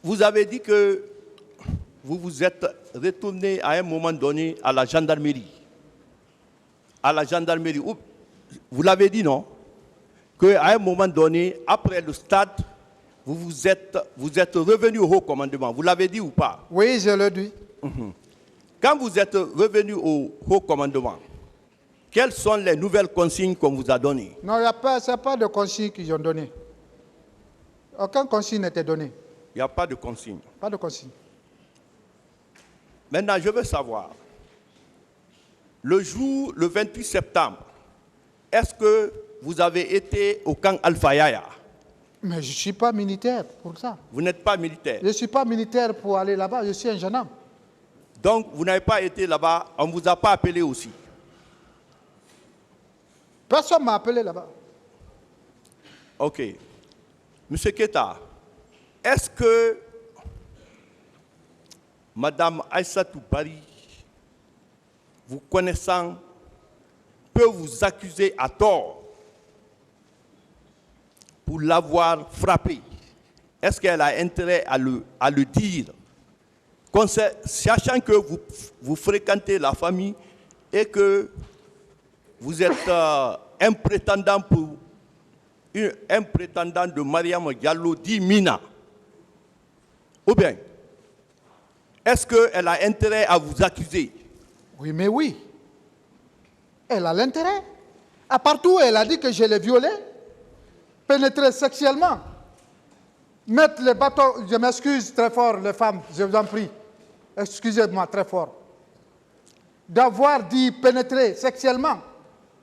vous avez dit que vous vous êtes retourné à un moment donné à la gendarmerie. À la gendarmerie. Vous l'avez dit, non? Qu'à un moment donné, après le stade, vous êtes revenu au haut commandement. Vous l'avez dit ou pas? Oui, je l'ai dit. Quand vous êtes revenu au haut commandement, quelles sont les nouvelles consignes qu'on vous a données? Non, ce n'est pas de consignes qu'ils ont données. Aucune consigne n'était donnée. Il n'y a pas de consigne. Pas de consigne. Maintenant, je veux savoir, le jour, le 28 septembre, est-ce que vous avez été au camp Alpha Yaya? Mais je ne suis pas militaire pour ça. Vous n'êtes pas militaire? Je ne suis pas militaire pour aller là-bas, je suis un gendarme. Donc, vous n'avez pas été là-bas, on ne vous a pas appelé aussi? Personne ne m'a appelé là-bas. Ok. Monsieur Keita, est-ce que Madame Aïssatou Bari, vous connaissant, peut vous accuser à tort pour l'avoir frappé? Est-ce qu'elle a intérêt à le dire? Sachant que vous fréquentez la famille et que vous êtes un prétendant de Mariam Diallo dit Mina. Ou bien, est-ce qu'elle a intérêt à vous accuser? Oui, mais oui. Elle a l'intérêt. À partout, elle a dit que je l'ai violée, pénétré sexuellement, mettre les bâtons. Je m'excuse très fort, les femmes, je vous en prie. Excusez-moi très fort. D'avoir dit pénétrer sexuellement,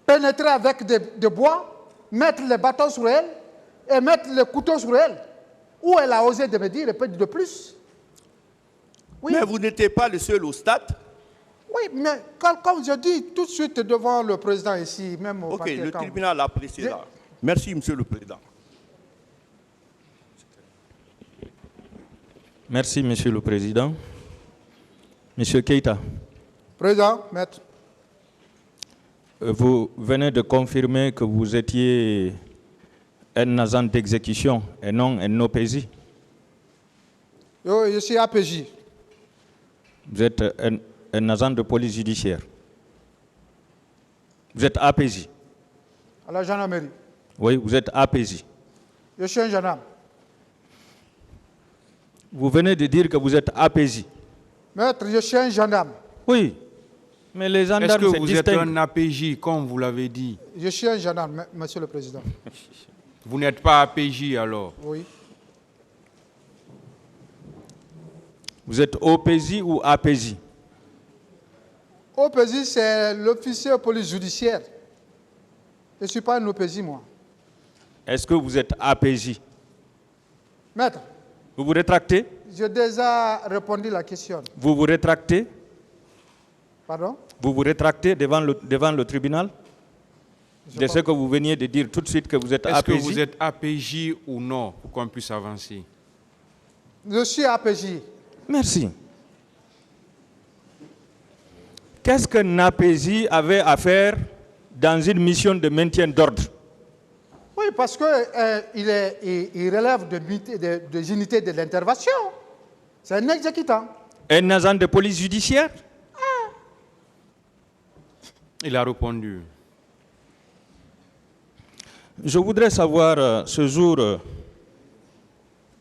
pénétrer avec des bois, mettre les bâtons sur elle et mettre les couteaux sur elle. Où elle a osé de me dire, et peut de plus. Oui. Mais vous n'étiez pas le seul au stade? Oui, mais comme je dis tout de suite devant le président ici, même au Ok, le tribunal a apprécié là. Merci, monsieur le président. Merci, monsieur le président. Monsieur Keita. Président, maître. Vous venez de confirmer que vous étiez un agent d'exécution et non un OPJ. Je suis APJ. Vous êtes un agent de police judiciaire. Vous êtes APJ. À la gendarmerie. Oui, vous êtes APJ. Je suis un gendarme. Vous venez de dire que vous êtes APJ. Maître, je suis un gendarme. Oui, mais les gendarmes, est-ce que vous distinct. êtes un APJ, comme vous l'avez dit? Je suis un gendarme, monsieur le président. Vous n'êtes pas APJ alors? Oui. Vous êtes OPJ ou APJ? OPJ, c'est l'officier de police judiciaire. Je ne suis pas un OPJ, moi. Est-ce que vous êtes APJ? Maître. Vous vous rétractez? J'ai déjà répondu à la question. Vous vous rétractez? Pardon? Vous vous rétractez devant le tribunal? De ce que vous veniez de dire tout de suite que vous êtes APJ? Est-ce que vous êtes APJ ou non, pour qu'on puisse avancer? Je suis APJ. Merci. Qu'est-ce qu'un APJ avait à faire dans une mission de maintien d'ordre? Oui, parce qu'il relève des unités de l'intervention. C'est un exécutant. Un agent de police judiciaire? Il a répondu. Je voudrais savoir ce jour,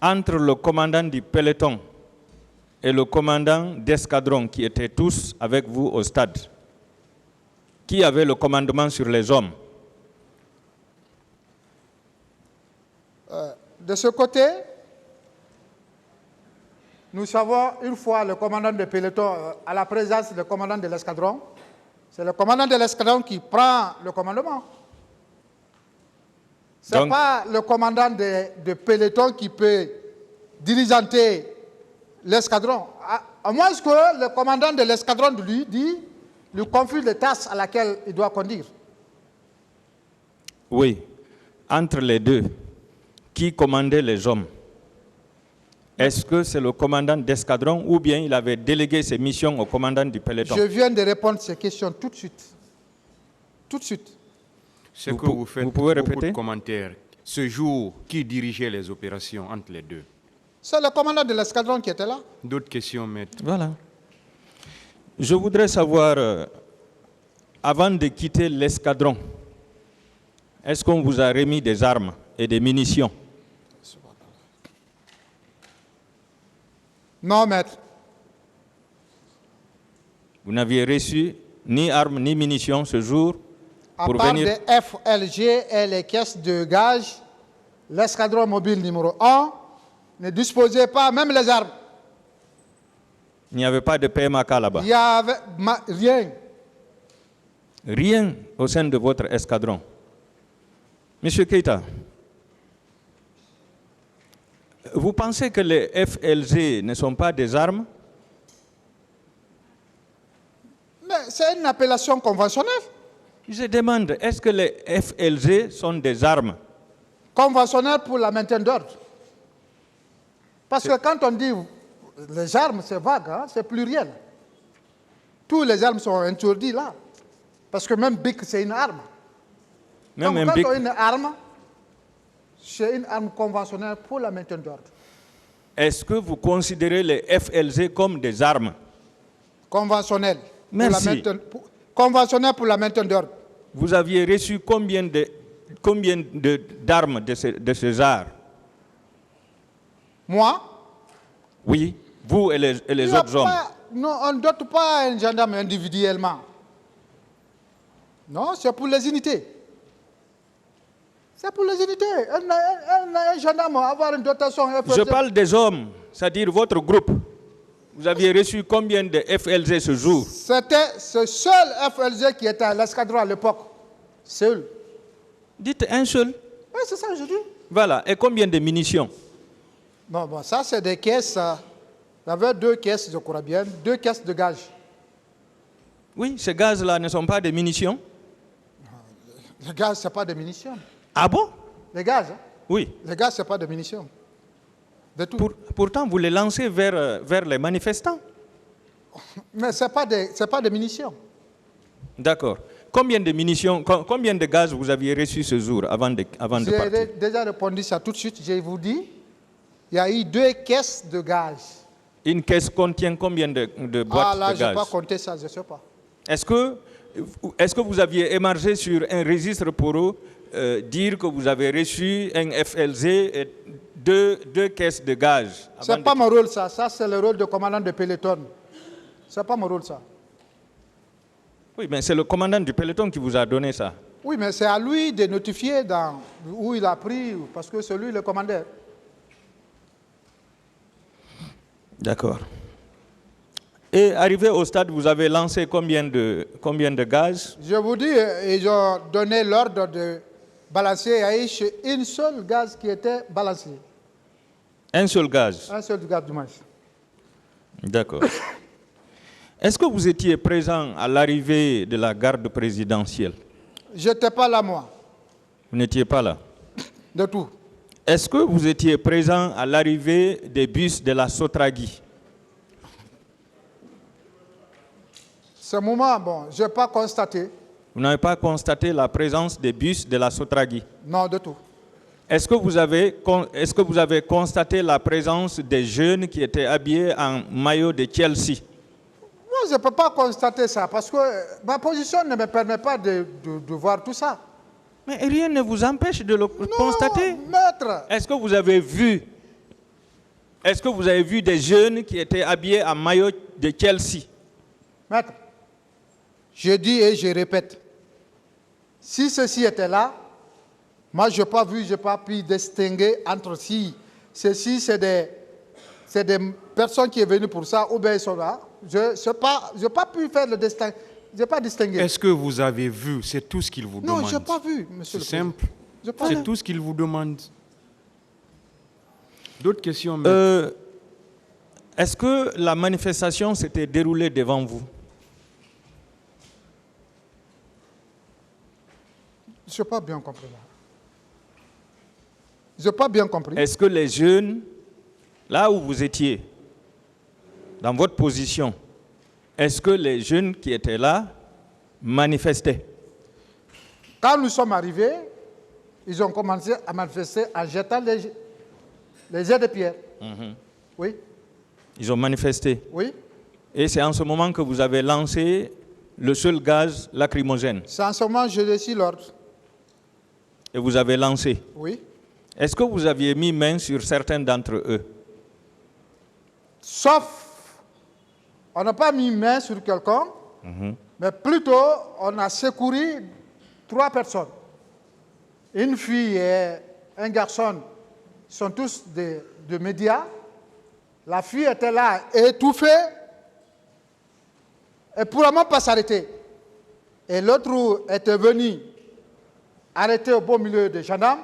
entre le commandant du peloton et le commandant d'escadron qui étaient tous avec vous au stade, qui avait le commandement sur les hommes? De ce côté, nous savons une fois le commandant de peloton à la présence du commandant de l'escadron. C'est le commandant de l'escadron qui prend le commandement. Ce n'est pas le commandant de peloton qui peut diriger l'escadron. À moins que le commandant de l'escadron lui confie les tâches à laquelle il doit conduire. Oui, entre les deux, qui commandait les hommes? Est-ce que c'est le commandant d'escadron ou bien il avait délégué ses missions au commandant du peloton? Je viens de répondre à ces questions tout de suite. Tout de suite. Ce que vous faites, vous pouvez beaucoup répéter? de commentaires. Ce jour, qui dirigeait les opérations entre les deux? C'est le commandant de l'escadron qui était là. D'autres questions, maître? Voilà. Je voudrais savoir, avant de quitter l'escadron, est-ce qu'on vous a remis des armes et des munitions? Non, maître. Vous n'aviez reçu ni armes ni munitions ce jour À pour part venir... des FLG et les caisses de gage, l'escadron mobile numéro 1 ne disposait pas même les armes. Il n'y avait pas de PMAK là-bas. Il n'y avait rien. Rien au sein de votre escadron. Monsieur Keita, vous pensez que les FLG ne sont pas des armes? Mais c'est une appellation conventionnelle. Je demande, est-ce que les FLG sont des armes? Conventionnelle pour la maintien d'ordre. Parce que quand on dit les armes, c'est vague, hein, c'est pluriel. Tous les armes sont interdites là. Parce que même BIC, c'est une arme. Même Donc, un quand bic. on a une arme, c'est une arme conventionnelle pour la maintien d'ordre. Est-ce que vous considérez les FLG comme des armes? Conventionnelle. Merci. Conventionnelle pour la maintien d'ordre. Vous aviez reçu combien d'armes de ce genre? Moi, Oui, vous et les il y a autres hommes. pas- non, on ne dote pas un gendarme individuellement. Non, c'est pour les unités. C'est pour les unités. Un gendarme avoir une dotation. Je parle des hommes, c'est-à-dire votre groupe. Vous aviez reçu combien de FLG ce jour? C'était ce seul FLG qui était à l'escadron à l'époque. Seul. Dites un seul. Oui, c'est ça que je dis. Voilà. Et combien de munitions? Bon, ça, c'est des caisses. Il y avait 2 caisses, je crois bien, 2 caisses de gaz. Oui, ces gaz-là ne sont pas des munitions. Le gaz, ce n'est pas des munitions. Ah bon? Les gaz, hein? Oui. Les gaz, ce n'est pas des munitions. De tout. Pourtant, vous les lancez vers les manifestants. Mais ce n'est pas des munitions. D'accord. Combien de munitions, combien de gaz vous aviez reçu ce jour avant de partir? J'ai déjà répondu ça tout de suite. Je vous dis, il y a eu 2 caisses de gaz. Une caisse contient combien de boîtes Ah là, de je n'ai gaz? pas compté ça, je ne sais pas. Est-ce que vous aviez émargé sur un registre pour dire que vous avez reçu un FLG et deux caisses de gaz? Ce n'est pas mon rôle, ça. Ça, c'est le rôle de commandant de peloton. Ce n'est pas mon rôle, ça. Oui, mais c'est le commandant du peloton qui vous a donné ça. Oui, mais c'est à lui de notifier où il a pris, parce que c'est lui le commandeur. D'accord. Et arrivé au stade, vous avez lancé combien de gaz? Je vous dis, ils ont donné l'ordre de balancer. Il y a eu une seule gaz qui était balancé. Un seul gaz. Un seul gaz du moins. D'accord. Est-ce que vous étiez présent à l'arrivée de la garde présidentielle? Je n'étais pas là, moi, Vous n'étiez pas là. de tout. Est-ce que vous étiez présent à l'arrivée des bus de la Sotragui? Ce moment, bon, je n'ai pas constaté. Vous n'avez pas constaté la présence des bus de la Sotragui? Non, de tout. Est-ce que vous avez constaté la présence des jeunes qui étaient habillés en maillot de Chelsea? Moi, je ne peux pas constater ça parce que ma position ne me permet pas de voir tout ça. Mais rien ne vous empêche de le constater. Maître, Est-ce que vous avez vu des jeunes qui étaient habillés en maillot de Chelsea? maître, je dis et je répète, si ceci était là, moi, je n'ai pas vu, je n'ai pas pu distinguer entre si ceci, c'est des personnes qui sont venues pour ça ou bien ils sont là. Je n'ai pas pu faire le distinguo. Je n'ai pas distingué. Est-ce que vous avez vu? C'est tout ce qu'il vous demande. Non, je n'ai pas vu, monsieur C'est le président. simple. J'ai pas C'est vu. tout ce qu'il vous demande. D'autres questions, maître? Est-ce que la manifestation s'était déroulée devant vous? Je n'ai pas bien compris là. Je n'ai pas bien compris. Est-ce que les jeunes, là où vous étiez, dans votre position, est-ce que les jeunes qui étaient là manifestaient? Quand nous sommes arrivés, ils ont commencé à manifester en jetant Les jets de pierre. Oui, Ils ont manifesté. oui. Et c'est en ce moment que vous avez lancé le seul gaz lacrymogène. C'est en ce moment que je reçus l'ordre. Et vous avez lancé. Oui. Est-ce que vous aviez mis main sur certains d'entre eux? Sauf, on n'a pas mis main sur quelqu'un, mais plutôt on a secouru 3 personnes. Une fille et un garçon sont tous de médias. La fille était là, étouffée, et pour vraiment pas s'arrêter. Et l'autre était venu arrêter au beau milieu des gendarmes.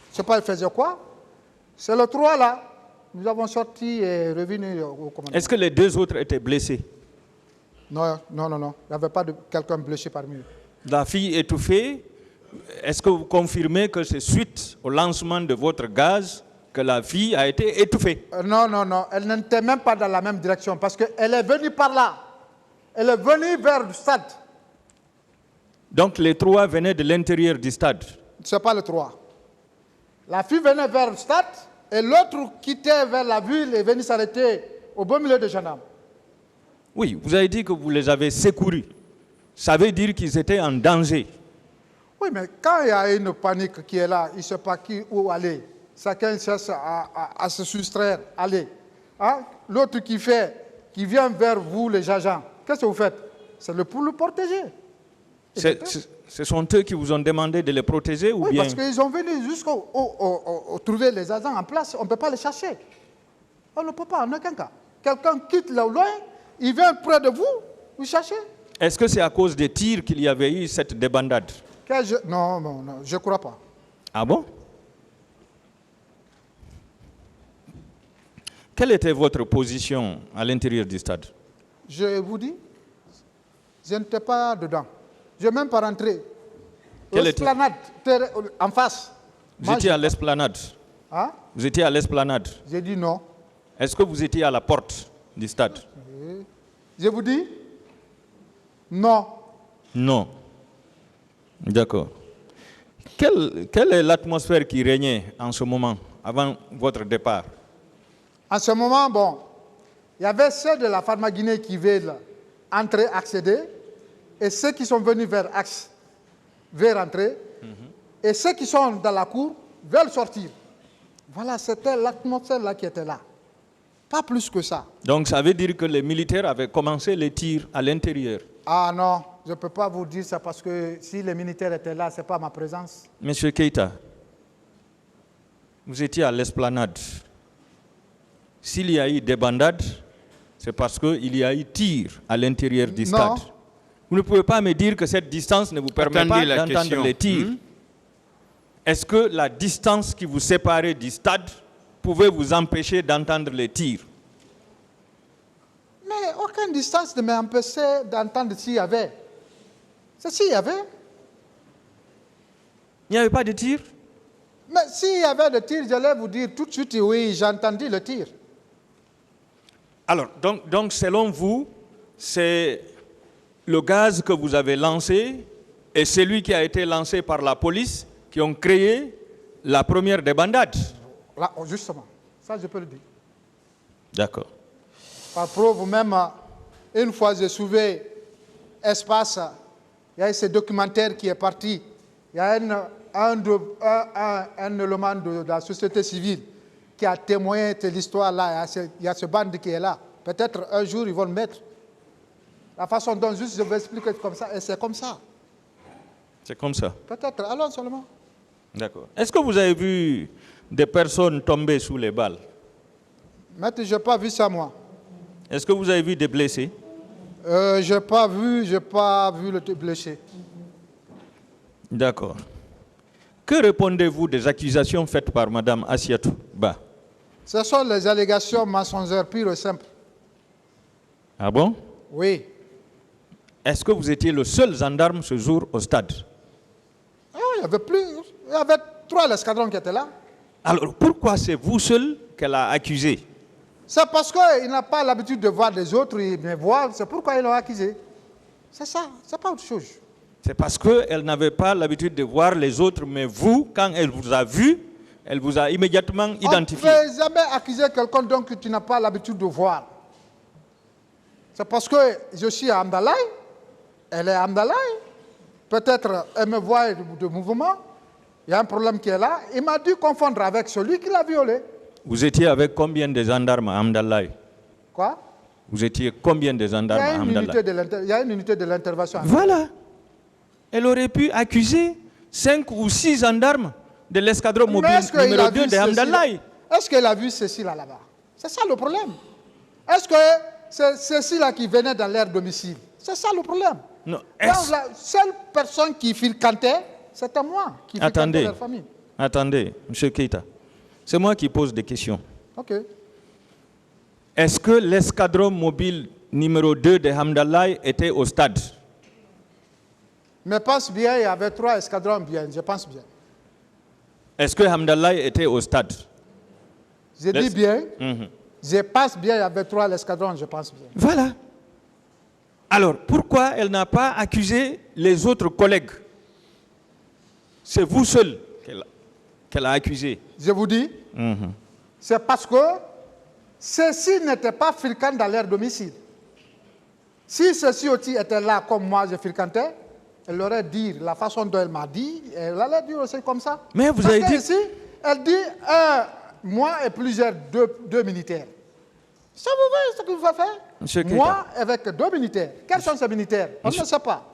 Je ne sais pas, il faisait quoi. C'est le 3 là. Nous avons sorti et revenu au commandement. Est-ce que les 2 autres étaient blessés? Non. Il n'y avait pas de quelqu'un blessé parmi eux. La fille étouffée, est-ce que vous confirmez que c'est suite au lancement de votre gaz que la fille a été étouffée? Non. Elle n'était même pas dans la même direction parce qu'elle est venue par là. Elle est venue vers le stade. Donc les 3 venaient de l'intérieur du stade. Ce n'est pas le 3. La fille venait vers le stade et l'autre quittait vers la ville et venait s'arrêter au beau milieu des gendarmes. Oui, vous avez dit que vous les avez secourus. Ça veut dire qu'ils étaient en danger. Oui, mais quand il y a une panique qui est là, il ne sait pas où aller. Chacun cherche à se soustraire, aller. Hein? L'autre qui vient vers vous, les agents, qu'est-ce que vous faites? C'est pour le protéger. Ce sont eux qui vous ont demandé de les protéger ou Oui, bien? parce qu'ils sont venus jusqu'au trouver les agents en place. On ne peut pas les chercher. On ne peut pas en aucun cas. Quelqu'un quitte là au loin, il vient près de vous, vous cherchez. Est-ce que c'est à cause des tirs qu'il y avait eu cette débandade? Non, je ne crois pas. Ah bon? Quelle était votre position à l'intérieur du stade? Je vous dis, je n'étais pas dedans. Je n'ai même pas rentré. Quelle était? L'esplanade, en face. Vous étiez à l'esplanade. Hein? Vous étiez à l'esplanade. J'ai dit non. Est-ce que vous étiez à la porte du stade? Je vous dis, non. Non. D'accord. Quelle est l'atmosphère qui régnait en ce moment, avant votre départ? En ce moment, bon, il y avait ceux de la Pharma-Guinée qui veulent entrer, accéder, et ceux qui sont venus vers Axe veulent rentrer, et ceux qui sont dans la cour veulent sortir. Voilà, c'était l'atmosphère là qui était là. Pas plus que ça. Donc ça veut dire que les militaires avaient commencé les tirs à l'intérieur. Ah non, je ne peux pas vous dire ça parce que si les militaires étaient là, ce n'est pas ma présence. Monsieur Keïta, vous étiez à l'esplanade. S'il y a eu débandade, c'est parce qu'il y a eu tir à l'intérieur du stade. Vous ne pouvez pas me dire que cette distance ne vous permet pas d'entendre les tirs. Est-ce que la distance qui vous séparait du stade pouvait vous empêcher d'entendre les tirs? Mais aucune distance ne m'empêchait d'entendre s'il y avait. C'est s'il y avait. Il n'y avait pas de tir? Mais s'il y avait de tir, j'allais vous dire tout de suite, oui, j'ai entendu le tir. Alors, donc selon vous, c'est le gaz que vous avez lancé et celui qui a été lancé par la police qui ont créé la première débandade. Là, justement, ça je peux le dire. D'accord. Par preuve, même une fois j'ai soulevé Espace, il y a ce documentaire qui est parti. Il y a un élément de la société civile qui a témoigné de l'histoire là. Il y a ce bande qui est là. Peut-être un jour ils vont le mettre. La façon dont juste je vais expliquer comme ça, et c'est comme ça. C'est comme ça. Peut-être, allons seulement. D'accord. Est-ce que vous avez vu des personnes tomber sous les balles? Maître, je n'ai pas vu ça moi. Est-ce que vous avez vu des blessés? Je n'ai pas vu le blessé. D'accord. Que répondez-vous des accusations faites par Mme Assiatou Ba? Ce sont les allégations mensongères pures et simples. Ah bon? Oui. Est-ce que vous étiez le seul gendarme ce jour au stade? Il y avait plus. Il y avait 3 escadrons qui étaient là. Alors pourquoi c'est vous seul qu'elle a accusé? C'est parce qu'il n'a pas l'habitude de voir les autres, il me voit, c'est pourquoi ils l'ont accusé. C'est ça, c'est pas autre chose. C'est parce qu'elle n'avait pas l'habitude de voir les autres, mais vous, quand elle vous a vu, Elle vous a immédiatement On ne identifié. peut jamais accuser quelqu'un donc que tu n'as pas l'habitude de voir. C'est parce que je suis à Amdalaï, elle est à Amdalaï. Peut-être elle me voit de mouvement, il y a un problème qui est là. Il m'a dû confondre avec celui qui l'a violé. Vous étiez avec combien de gendarmes à Amdalaï? Quoi? Vous étiez combien de gendarmes à Amdalaï? Il y a une unité de l'intervention. Voilà. Elle aurait pu accuser 5 ou 6 gendarmes de l'escadron mobile numéro 2 de Amdalaï. Est-ce qu'elle a vu ceci là-bas? C'est ça le problème. Est-ce que c'est ceci-là qui venait dans leur domicile? C'est ça le problème. Non. Donc, la seule personne qui fréquentait, c'était moi qui fréquentais leur famille. Attendez, M. Keïta. C'est moi qui pose des questions. Ok. Est-ce que l'escadron mobile numéro 2 de Hamdalaï était au stade? Mais pense bien, il y avait 3 escadrons bien, je pense bien. Est-ce que Hamdalaï était au stade? Je dis bien, je pense bien, il y avait 3 escadrons, je pense bien. Voilà. Alors, pourquoi elle n'a pas accusé les autres collègues? C'est vous seul qu'elle a accusé. Je vous dis, c'est parce que ceux-ci n'étaient pas fréquents dans leur domicile. Si ceux-ci aussi étaient là comme moi, je fréquentais, elle aurait dit la façon dont elle m'a dit, elle allait dire aussi comme ça. Mais vous parce avez dit... Ici, elle dit, moi et plusieurs, deux militaires. Ça vous voyez ce que vous va faire? Monsieur moi avec 2 militaires. Quels sont ces militaires? On ne sait pas.